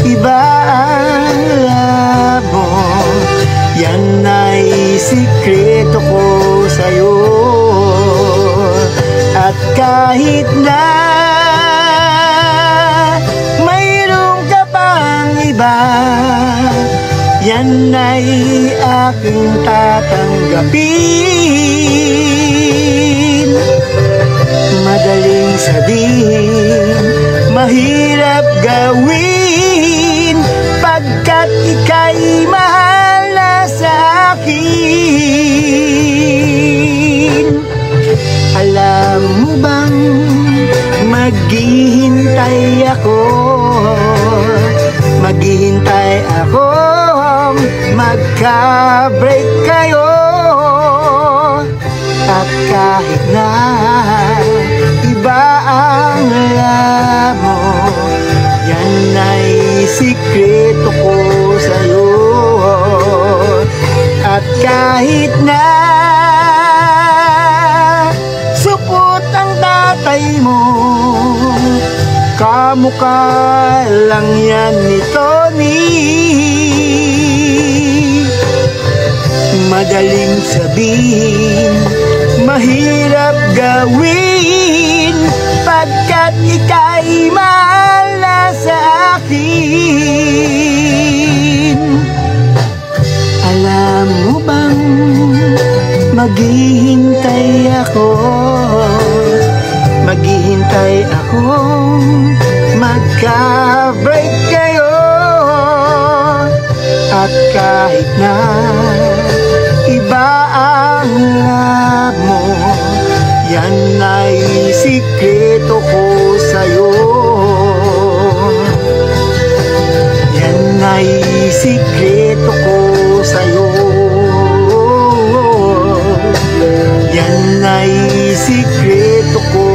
iba ang labo. Yan ay sikreto ko sa'yo. At kahit na mayroong ka pang iba, yan ay aking tatanggapin. Madaling sabihin, mahirap gawin, pagkat ika'y mahal na sa akin. Alam mo bang maghihintay ako, maghihintay akong magka-break kayo. At kahit na iba ang lamo, yan ay sikreto ko sa'yo. At kahit na supot ang tatay mo, kamukha lang yan ni Tony. Madaling sabihin, mahirap gawin, pagkat ika'y mahal na sa akin. Alam mo bang maghihintay ako, maghihintay akong magka-break kayo. At kahit na iba ang lamo, yan ay sikreto ko sa'yo. Yan ay sikreto ko sa'yo. Yan ay sikreto ko